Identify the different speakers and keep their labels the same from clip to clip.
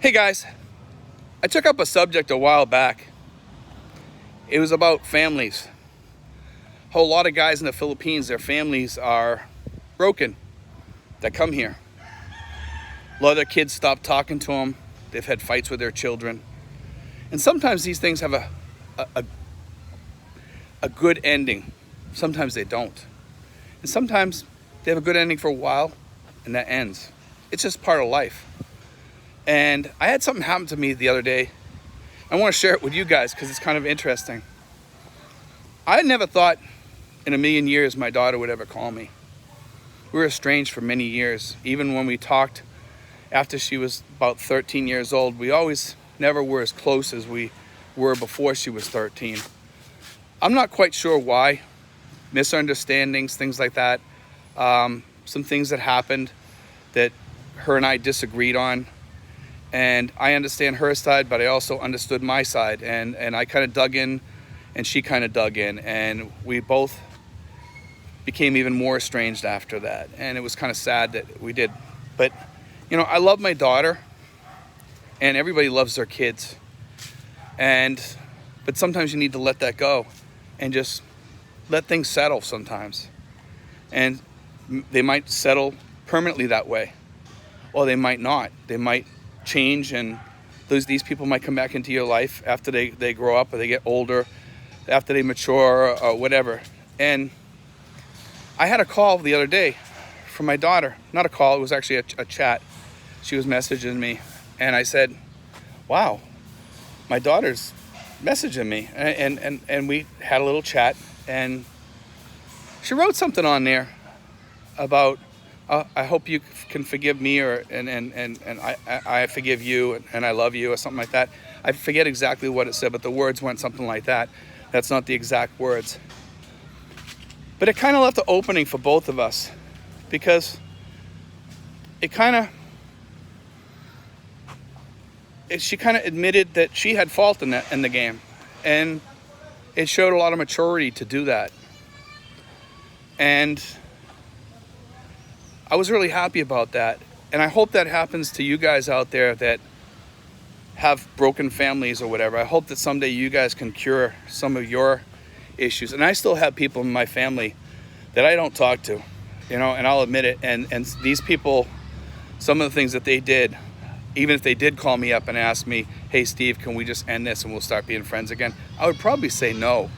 Speaker 1: Hey guys, I took up a subject a while back. It was about families. A whole lot of guys in the Philippines, their families are broken that come here. A lot of their kids stop talking to them. They've had fights with their children. And sometimes these things have a good ending. Sometimes they don't. And sometimes they have a good ending for a while and that ends. It's just part of life. And I had something happen to me the other day. I want to share it with you guys because it's kind of interesting. I never thought in a million years my daughter would ever call me. We were estranged for many years. Even when we talked after she was about 13 years old, we always never were as close as we were before she was 13. I'm not quite sure why. Misunderstandings, things like that. Some things that happened that her and I disagreed on. And I understand her side, but I also understood my side. And I kind of dug in, and she kind of dug in. And we both became even more estranged after that. And it was kind of sad that we did. But, I love my daughter, and everybody loves their kids. But sometimes you need to let that go and just let things settle sometimes. And they might settle permanently that way, or they might not. They might change, and these people might come back into your life after they grow up, or they get older, after they mature, or whatever. And I had a call the other day from my daughter. Not a call, it was actually a chat. She was messaging me, and I said, wow, my daughter's messaging me. And we had a little chat, and she wrote something on there about, I hope you can forgive me, and I forgive you, and I love you, or something like that. I forget exactly what it said, but the words went something like that. That's not the exact words. But it kind of left the opening for both of us, because she kind of admitted that she had fault in the game, and it showed a lot of maturity to do that. And I was really happy about that. And I hope that happens to you guys out there that have broken families or whatever. I hope that someday you guys can cure some of your issues. And I still have people in my family that I don't talk to, and I'll admit it. And these people, some of the things that they did, even if they did call me up and ask me, hey, Steve, can we just end this and we'll start being friends again? I would probably say no,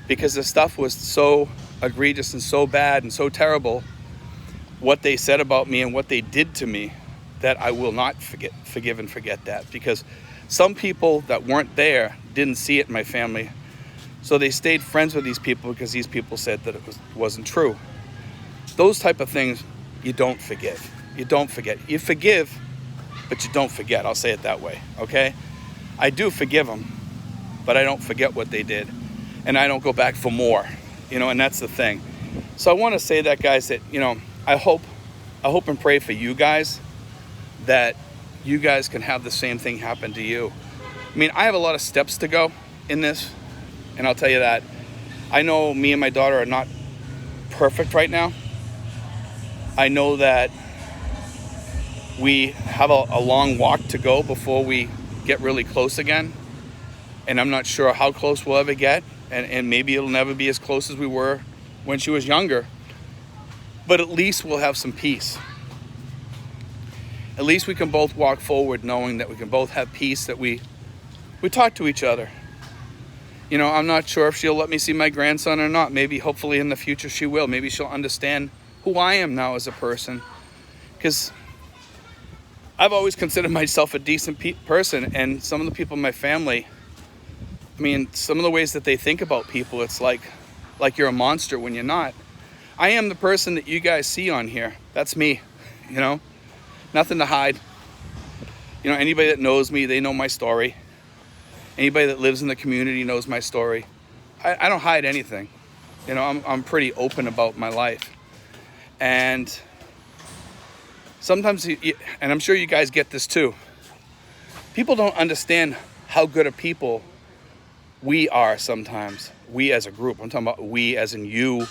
Speaker 1: because the stuff was so egregious and so bad and so terrible, what they said about me and what they did to me, that I will not forgive and forget that. Because some people that weren't there didn't see it in my family, so they stayed friends with these people because these people said that it wasn't true. Those type of things, you don't forgive. You don't forget. You forgive, but you don't forget. I'll say it that way, okay? I do forgive them, but I don't forget what they did, and I don't go back for more, and that's the thing. So I want to say that, guys, that, I hope and pray for you guys that you guys can have the same thing happen to you. I mean, I have a lot of steps to go in this, and I'll tell you that. I know me and my daughter are not perfect right now. I know that we have a long walk to go before we get really close again. And I'm not sure how close we'll ever get. And maybe it'll never be as close as we were when she was younger. But at least we'll have some peace. At least we can both walk forward knowing that we can both have peace, that we talk to each other. I'm not sure if she'll let me see my grandson or not. Maybe, hopefully in the future she will. Maybe she'll understand who I am now as a person. Because I've always considered myself a decent person, and some of the people in my family, I mean, some of the ways that they think about people, it's like you're a monster when you're not. I am the person that you guys see on here. That's me, nothing to hide. Anybody that knows me, they know my story. Anybody that lives in the community knows my story. I don't hide anything. I'm pretty open about my life. And sometimes, and I'm sure you guys get this too, people don't understand how good of people we are sometimes. We as a group. I'm talking about we as in you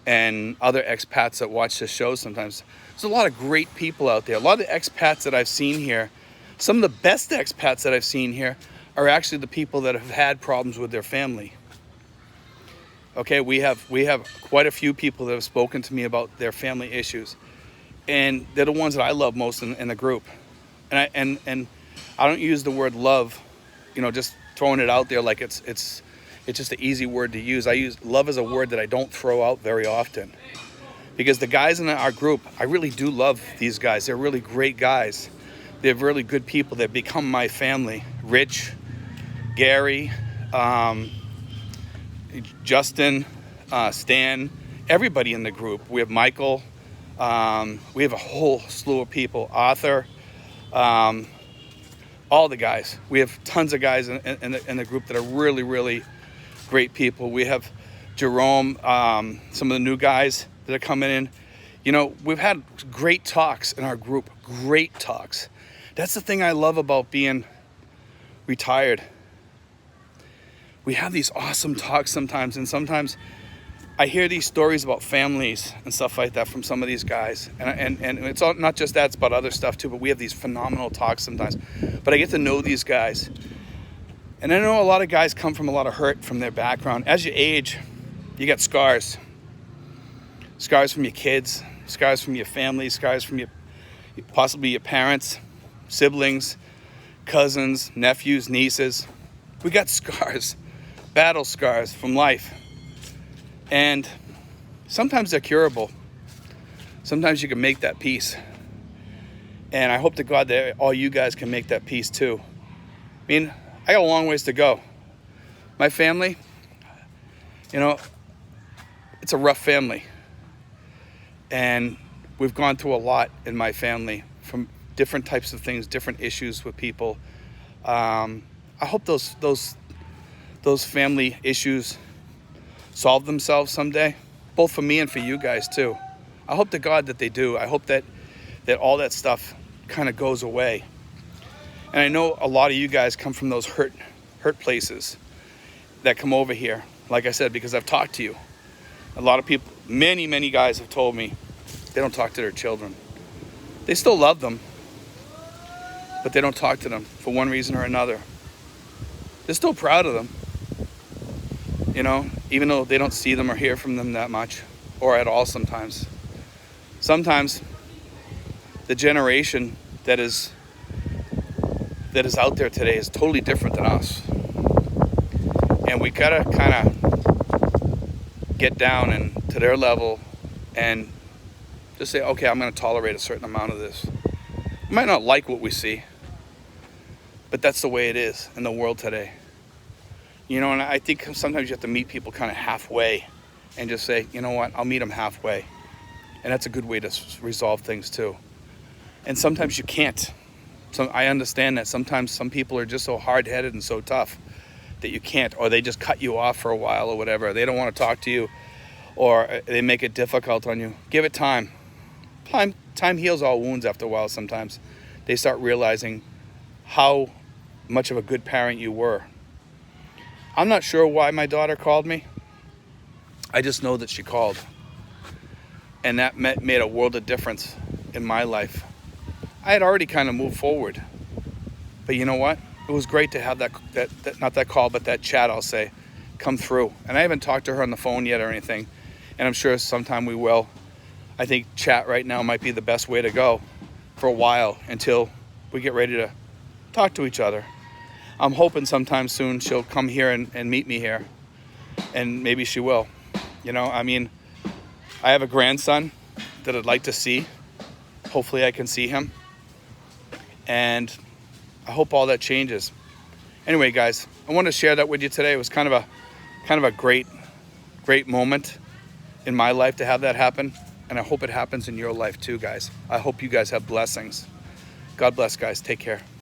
Speaker 1: and other expats that watch this show sometimes. There's a lot of great people out there. A lot of the expats that I've seen here, Some of the best expats that I've seen here are actually the people that have had problems with their family. Okay, we have quite a few people that have spoken to me about their family issues, and they're the ones that I love most in the group. And I don't use the word love, just throwing it out there like it's just an easy word to use. I use love as a word that I don't throw out very often, because the guys in our group, I really do love these guys. They're really great guys. They're really good people. They've become my family. Rich, Gary, Justin, Stan, everybody in the group. We have Michael. We have a whole slew of people. Arthur, all the guys. We have tons of guys in the group that are really, really great people. We have Jerome, some of the new guys that are coming in. We've had great talks in our group. Great talks. That's the thing I love about being retired. We have these awesome talks sometimes, and sometimes I hear these stories about families and stuff like that from some of these guys. And it's all, not just that, it's about other stuff too, but we have these phenomenal talks sometimes. But I get to know these guys. And I know a lot of guys come from a lot of hurt from their background. As you age, you get scars. Scars from your kids, scars from your family, scars from possibly your parents, siblings, cousins, nephews, nieces. We got scars, battle scars from life. And sometimes they're curable. Sometimes you can make that peace. And I hope to God that all you guys can make that peace too. I mean, I got a long ways to go. My family, it's a rough family. And we've gone through a lot in my family, from different types of things, different issues with people. I hope those family issues solve themselves someday, both for me and for you guys too. I hope to God that they do. I hope that all that stuff kind of goes away. And I know a lot of you guys come from those hurt places that come over here, like I said, because I've talked to you. A lot of people, many guys have told me they don't talk to their children. They still love them, but they don't talk to them for one reason or another. They're still proud of them, even though they don't see them or hear from them that much or at all sometimes. Sometimes the generation that is out there today is totally different than us. And we gotta kind of get down and to their level and just say, okay, I'm gonna tolerate a certain amount of this. We might not like what we see, but that's the way it is in the world today. And I think sometimes you have to meet people kind of halfway and just say, you know what, I'll meet them halfway. And that's a good way to resolve things too. And sometimes you can't. I understand that sometimes some people are just so hard-headed and so tough that you can't, or they just cut you off for a while or whatever. They don't want to talk to you, or they make it difficult on you. Give it time. Time heals all wounds after a while sometimes. They start realizing how much of a good parent you were. I'm not sure why my daughter called me. I just know that she called. And that made a world of difference in my life. I had already kind of moved forward. But you know what? It was great to have that not that call, but that chat, I'll say, come through. And I haven't talked to her on the phone yet or anything. And I'm sure sometime we will. I think chat right now might be the best way to go for a while until we get ready to talk to each other. I'm hoping sometime soon she'll come here and meet me here. And maybe she will. I have a grandson that I'd like to see. Hopefully I can see him. And I hope all that changes. Anyway, guys, I wanted to share that with you today. It was kind of a great moment in my life to have that happen. And I hope it happens in your life too, guys. I hope you guys have blessings. God bless, guys. Take care.